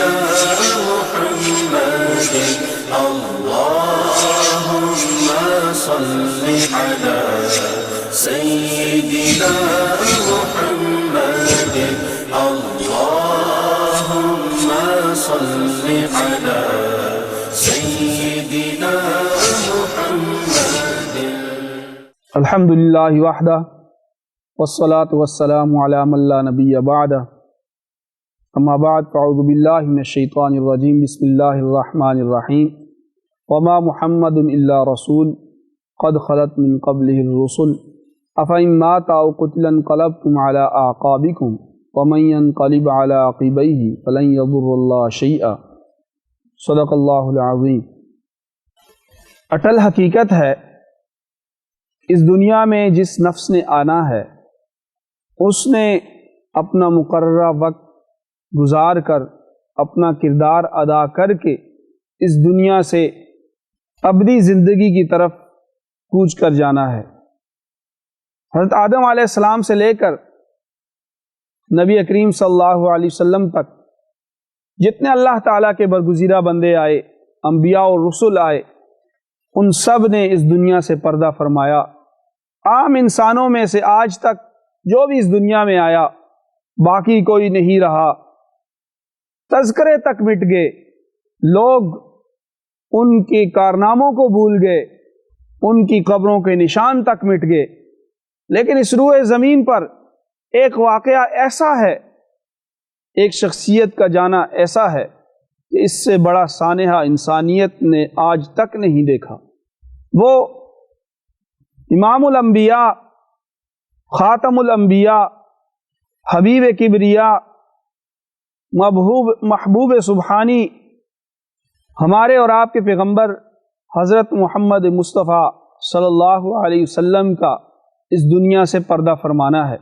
سيدنا محمد اللهم صل على سيدنا محمد اللهم صل على سيدنا محمد. الحمد للہ وحدہ والصلاة والسلام علی من لا نبی بعدہ. اما بعد فاعوذ باللہ من الشیطان الرجیم. بسم اللہ الرحمن الرحیم. وما محمد الا رسول قد خلت من قبلہ الرسل افإن مات او قتل انقلبتم على اعقابکم ومن ينقلب على عقبیہ فلن یضر اللہ شیئا. صدق اللہ العظیم. اٹل حقیقت ہے اس دنیا میں جس نفس نے آنا ہے اس نے اپنا مقررہ وقت گزار کر اپنا کردار ادا کر کے اس دنیا سے ابدی زندگی کی طرف کوچ کر جانا ہے. حضرت آدم علیہ السلام سے لے کر نبی کریم صلی اللہ علیہ وسلم تک جتنے اللہ تعالیٰ کے برگزیدہ بندے آئے، انبیاء اور رسل آئے، ان سب نے اس دنیا سے پردہ فرمایا. عام انسانوں میں سے آج تک جو بھی اس دنیا میں آیا باقی کوئی نہیں رہا. تذکرے تک مٹ گئے، لوگ ان کے کارناموں کو بھول گئے، ان کی قبروں کے نشان تک مٹ گئے. لیکن اس روئے زمین پر ایک واقعہ ایسا ہے، ایک شخصیت کا جانا ایسا ہے کہ اس سے بڑا سانحہ انسانیت نے آج تک نہیں دیکھا. وہ امام الانبیاء، خاتم الانبیاء، حبیب کبریا، محبوب سبحانی، ہمارے اور آپ کے پیغمبر حضرت محمد مصطفیٰ صلی اللہ علیہ وسلم کا اس دنیا سے پردہ فرمانا ہے.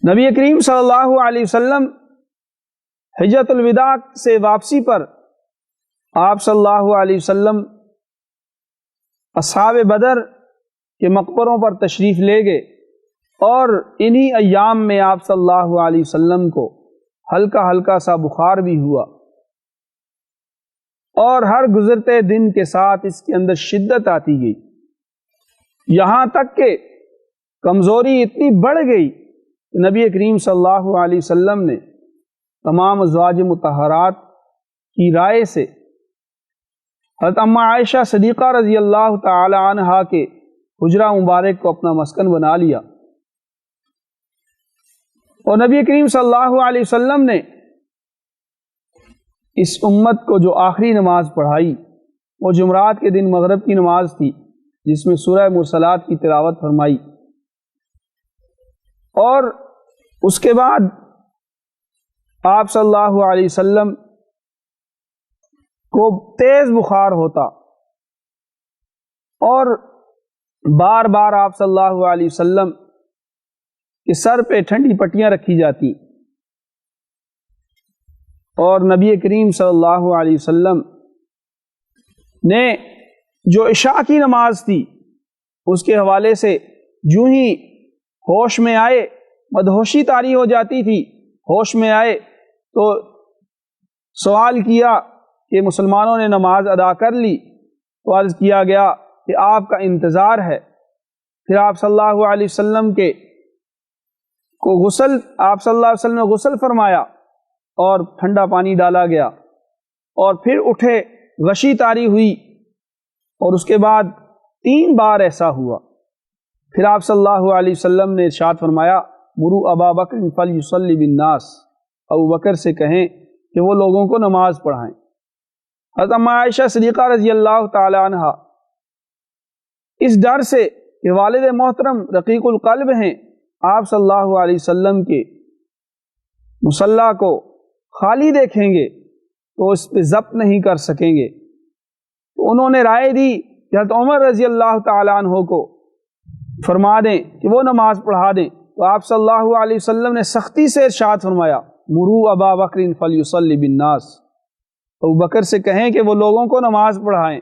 نبی کریم صلی اللہ علیہ وسلم حجۃ الوداع سے واپسی پر آپ صلی اللہ علیہ وسلم اصحاب بدر کے مقبروں پر تشریف لے گئے اور انہی ایام میں آپ صلی اللہ علیہ وسلم کو ہلکا ہلکا سا بخار بھی ہوا، اور ہر گزرتے دن کے ساتھ اس کے اندر شدت آتی گئی، یہاں تک کہ کمزوری اتنی بڑھ گئی کہ نبی کریم صلی اللہ علیہ وسلم نے تمام ازواج مطہرات کی رائے سے حضرت اماں عائشہ صدیقہ رضی اللہ تعالی عنہا کے حجرہ مبارک کو اپنا مسکن بنا لیا. اور نبی کریم صلی اللہ علیہ وسلم نے اس امت کو جو آخری نماز پڑھائی وہ جمعرات کے دن مغرب کی نماز تھی، جس میں سورہ مرسلات کی تلاوت فرمائی. اور اس کے بعد آپ صلی اللہ علیہ وسلم کو تیز بخار ہوتا اور بار بار آپ صلی اللہ علیہ وسلم کے سر پہ ٹھنڈی پٹیاں رکھی جاتی، اور نبی کریم صلی اللہ علیہ وسلم نے جو عشاء کی نماز تھی اس کے حوالے سے جو ہی ہوش میں آئے، مدہوشی طاری ہو جاتی تھی، ہوش میں آئے تو سوال کیا کہ مسلمانوں نے نماز ادا کر لی، تو عرض کیا گیا کہ آپ کا انتظار ہے. پھر آپ صلی اللہ علیہ وسلم آپ صلی اللہ علیہ وسلم نے غسل فرمایا اور ٹھنڈا پانی ڈالا گیا، اور پھر اٹھے، غشی طاری ہوئی، اور اس کے بعد 3 بار ایسا ہوا. پھر آپ صلی اللہ علیہ وسلم نے ارشاد فرمایا مروا ابا بکر فلیصلی بالناس، ابو بکر سے کہیں کہ وہ لوگوں کو نماز پڑھائیں. حضرت اماں عائشہ صدیقہ رضی اللہ تعالی عنہا اس ڈر سے کہ والد محترم رقیق القلب ہیں، آپ صلی اللہ علیہ وسلم کے مصلی کو خالی دیکھیں گے تو اس پہ ضبط نہیں کر سکیں گے، تو انہوں نے رائے دی کہ حضرت عمر رضی اللہ تعالی عنہ کو فرما دیں کہ وہ نماز پڑھا دیں. تو آپ صلی اللہ علیہ وسلم نے سختی سے ارشاد فرمایا مروا ابا بکر فلیصلی بالناس، ابو بکر سے کہیں کہ وہ لوگوں کو نماز پڑھائیں.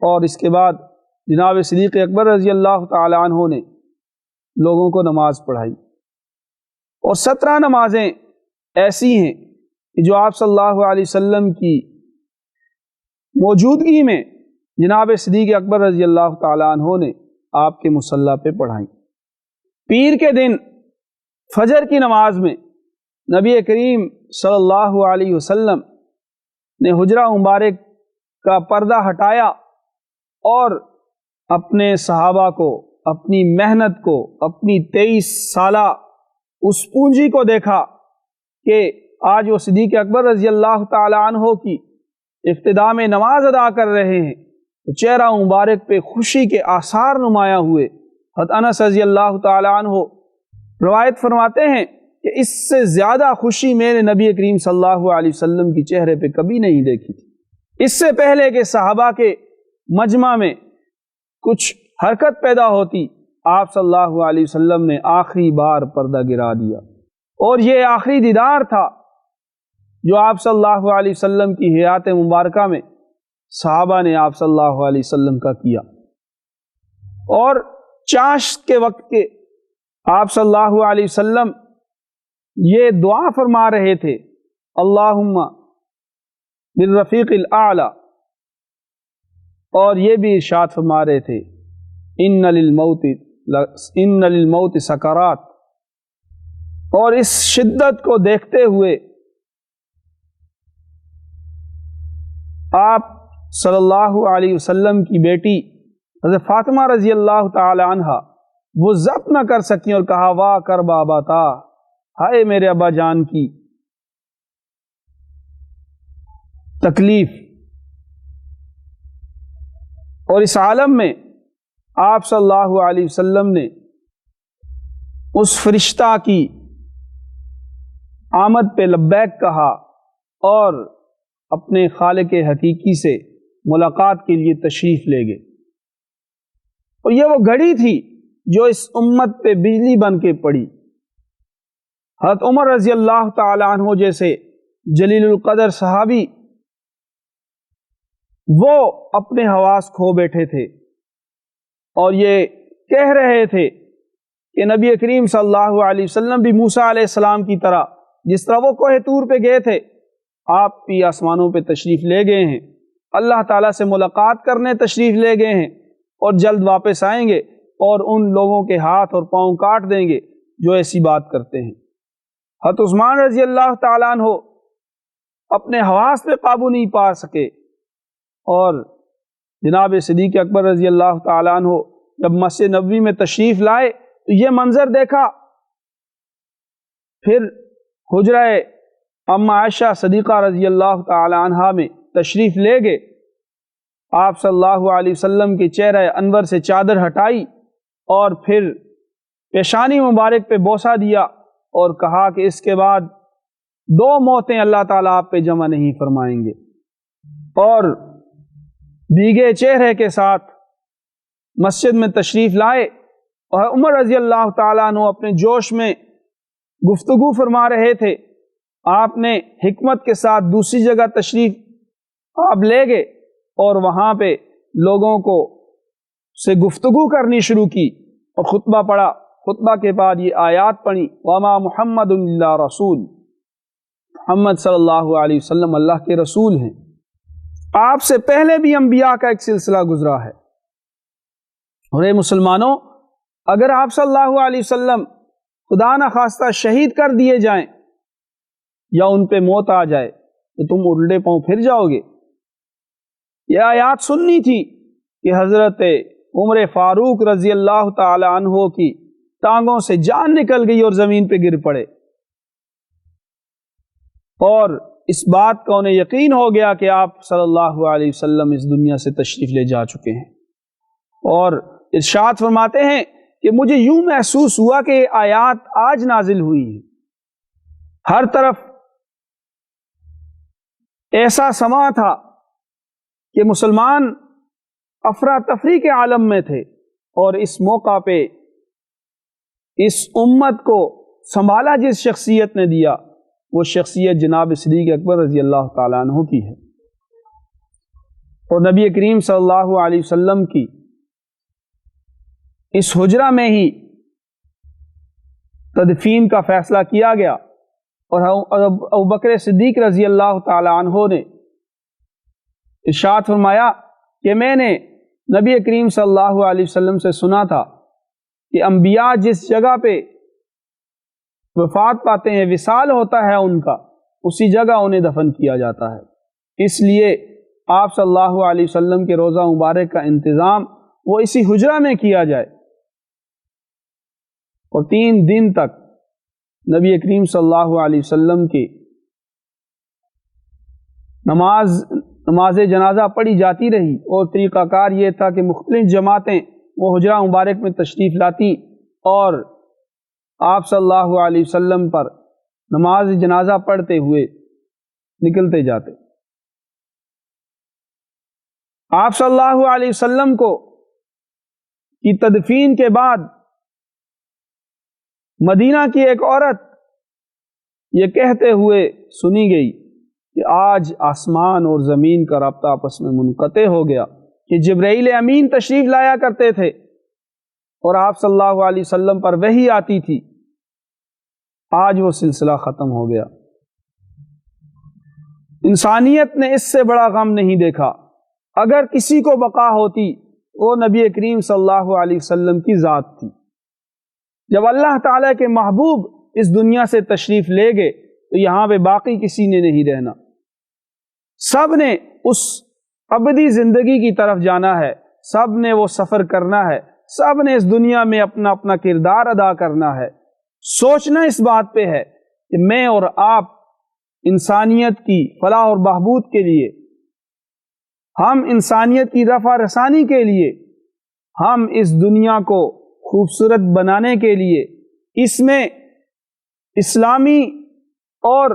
اور اس کے بعد جناب صدیق اکبر رضی اللہ تعالی عنہ نے لوگوں کو نماز پڑھائی. اور 17 نمازیں ایسی ہیں کہ جو آپ صلی اللہ علیہ وسلم کی موجودگی میں جناب صدیق اکبر رضی اللہ تعالیٰ عنہ نے آپ کے مصلی پہ پڑھائیں۔ پیر کے دن فجر کی نماز میں نبی کریم صلی اللہ علیہ وسلم نے حجرہ مبارک کا پردہ ہٹایا اور اپنے صحابہ کو، اپنی محنت کو، اپنی 23 سالہ اس پونجی کو دیکھا کہ آج وہ صدیق اکبر رضی اللہ تعالیٰ عنہ کی ابتدا میں نماز ادا کر رہے ہیں، تو چہرہ مبارک پہ خوشی کے آثار نمایاں ہوئے۔ حضرت انس رضی اللہ تعالیٰ عنہ روایت فرماتے ہیں کہ اس سے زیادہ خوشی میں نے نبی کریم صلی اللہ علیہ وسلم کی چہرے پہ کبھی نہیں دیکھی تھی۔ اس سے پہلے کہ صحابہ کے مجمع میں کچھ حرکت پیدا ہوتی، آپ صلی اللہ علیہ وسلم نے آخری بار پردہ گرا دیا، اور یہ آخری دیدار تھا جو آپ صلی اللہ علیہ وسلم کی حیات مبارکہ میں صحابہ نے آپ صلی اللہ علیہ وسلم کا کیا۔ اور چاشت کے وقت کے آپ صلی اللہ علیہ وسلم یہ دعا فرما رہے تھے، اللہم بالرفیق الاعلی، اور یہ بھی ارشاد فرما رہے تھے ان للموت سکرات، اور اس شدت کو دیکھتے ہوئے آپ صلی اللہ علیہ وسلم کی بیٹی حضرت فاطمہ رضی اللہ تعالی عنہ وہ ضبط نہ کر سکیں اور کہا واہ کر بابا تا، ہائے میرے ابا جان کی تکلیف۔ اور اس عالم میں آپ صلی اللہ علیہ وسلم نے اس فرشتہ کی آمد پہ لبیک کہا اور اپنے خالق حقیقی سے ملاقات کے لیے تشریف لے گئے۔ اور یہ وہ گھڑی تھی جو اس امت پہ بجلی بن کے پڑی۔ حضرت عمر رضی اللہ تعالی عنہ جیسے جلیل القدر صحابی وہ اپنے حواس کھو بیٹھے تھے اور یہ کہہ رہے تھے کہ نبی کریم صلی اللہ علیہ وسلم بھی موسیٰ علیہ السلام کی طرح، جس طرح وہ کوہ طور پہ گئے تھے، آپ بھی آسمانوں پہ تشریف لے گئے ہیں، اللہ تعالیٰ سے ملاقات کرنے تشریف لے گئے ہیں، اور جلد واپس آئیں گے اور ان لوگوں کے ہاتھ اور پاؤں کاٹ دیں گے جو ایسی بات کرتے ہیں۔ حضرت عثمان رضی اللہ تعالیٰ عنہ اپنے حواس پہ قابو نہیں پا سکے، اور جناب صدیق اکبر رضی اللہ تعالیٰ عنہ جب مسجد نبوی میں تشریف لائے تو یہ منظر دیکھا، پھر حجرہ ام عائشہ صدیقہ رضی اللہ تعالیٰ عنہ میں تشریف لے گئے، آپ صلی اللہ علیہ وسلم کے چہرہ انور سے چادر ہٹائی اور پھر پیشانی مبارک پہ بوسہ دیا اور کہا کہ اس کے بعد 2 موتیں اللہ تعالیٰ آپ پہ جمع نہیں فرمائیں گے، اور بھیگے چہرے کے ساتھ مسجد میں تشریف لائے، اور عمر رضی اللہ تعالیٰ عنہ اپنے جوش میں گفتگو فرما رہے تھے، آپ نے حکمت کے ساتھ دوسری جگہ تشریف آپ لے گئے اور وہاں پہ لوگوں کو سے گفتگو کرنی شروع کی اور خطبہ پڑھا۔ خطبہ کے بعد یہ آیات پڑھی، وَمَا مُحَمَّدٌ إِلَّا رَسُولٌ، محمد صلی اللہ علیہ وسلم اللہ کے رسول ہیں۔ آپ سے پہلے بھی انبیاء کا ایک سلسلہ گزرا ہے، اور اے مسلمانوں، اگر آپ صلی اللہ علیہ وسلم خدا نخواستہ شہید کر دیے جائیں یا ان پہ موت آ جائے تو تم الٹے پاؤں پھر جاؤ گے۔ یہ آیات سننی تھی کہ حضرت عمر فاروق رضی اللہ تعالی عنہ کی ٹانگوں سے جان نکل گئی اور زمین پہ گر پڑے، اور اس بات کا انہیں یقین ہو گیا کہ آپ صلی اللہ علیہ وسلم اس دنیا سے تشریف لے جا چکے ہیں، اور ارشاد فرماتے ہیں کہ مجھے یوں محسوس ہوا کہ یہ آیات آج نازل ہوئی ہیں۔ ہر طرف ایسا سما تھا کہ مسلمان افراتفری کے عالم میں تھے، اور اس موقع پہ اس امت کو سنبھالا جس شخصیت نے دیا وہ شخصیت جناب صدیق اکبر رضی اللہ تعالیٰ عنہ کی ہے، اور نبی کریم صلی اللہ علیہ وسلم کی اس حجرہ میں ہی تدفین کا فیصلہ کیا گیا، اور ابوبکر صدیق رضی اللہ تعالی عنہ نے ارشاد فرمایا کہ میں نے نبی کریم صلی اللہ علیہ وسلم سے سنا تھا کہ انبیاء جس جگہ پہ وفات پاتے ہیں، وصال ہوتا ہے ان کا، اسی جگہ انہیں دفن کیا جاتا ہے۔ اس لیے آپ صلی اللہ علیہ وسلم کے روضہ مبارک کا انتظام وہ اسی حجرہ میں کیا جائے، اور 3 دن تک نبی کریم صلی اللہ علیہ وسلم کی نماز جنازہ پڑھی جاتی رہی، اور طریقہ کار یہ تھا کہ مختلف جماعتیں وہ حجرہ مبارک میں تشریف لاتی اور آپ صلی اللہ علیہ وسلم پر نماز جنازہ پڑھتے ہوئے نکلتے جاتے۔ آپ صلی اللہ علیہ وسلم کی تدفین کے بعد مدینہ کی ایک عورت یہ کہتے ہوئے سنی گئی کہ آج آسمان اور زمین کا رابطہ آپس میں منقطع ہو گیا، کہ جبرائیل امین تشریف لایا کرتے تھے اور آپ صلی اللہ علیہ وسلم پر وحی آتی تھی، آج وہ سلسلہ ختم ہو گیا۔ انسانیت نے اس سے بڑا غم نہیں دیکھا۔ اگر کسی کو بقا ہوتی وہ نبی کریم صلی اللہ علیہ وسلم کی ذات تھی۔ جب اللہ تعالیٰ کے محبوب اس دنیا سے تشریف لے گئے تو یہاں پہ باقی کسی نے نہیں رہنا، سب نے اس ابدی زندگی کی طرف جانا ہے، سب نے وہ سفر کرنا ہے، سب نے اس دنیا میں اپنا اپنا کردار ادا کرنا ہے۔ سوچنا اس بات پہ ہے کہ میں اور آپ انسانیت کی فلاح اور بہبود کے لیے، ہم انسانیت کی رفع رسانی کے لیے، ہم اس دنیا کو خوبصورت بنانے کے لیے، اس میں اسلامی اور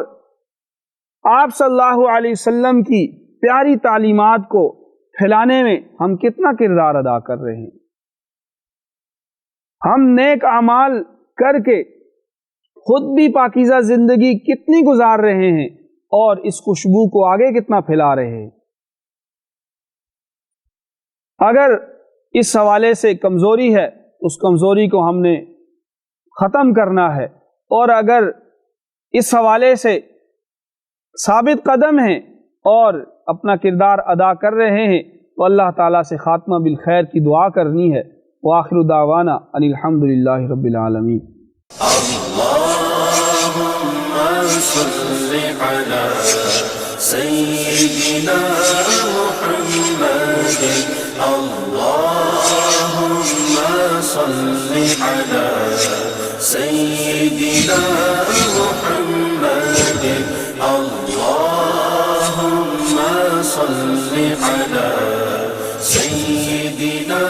آپ صلی اللہ علیہ وسلم کی پیاری تعلیمات کو پھیلانے میں ہم کتنا کردار ادا کر رہے ہیں۔ ہم نیک اعمال کر کے خود بھی پاکیزہ زندگی کتنی گزار رہے ہیں اور اس خوشبو کو آگے کتنا پھیلا رہے ہیں۔ اگر اس حوالے سے کمزوری ہے، اس کمزوری کو ہم نے ختم کرنا ہے، اور اگر اس حوالے سے ثابت قدم ہیں اور اپنا کردار ادا کر رہے ہیں تو اللہ تعالیٰ سے خاتمہ بالخیر کی دعا کرنی ہے۔ وآخر دعوانا ان الحمدللہ رب العالمین۔ اللهم صل على سيدنا محمد اللهم صل على سيدنا محمد اللهم صل على سيدنا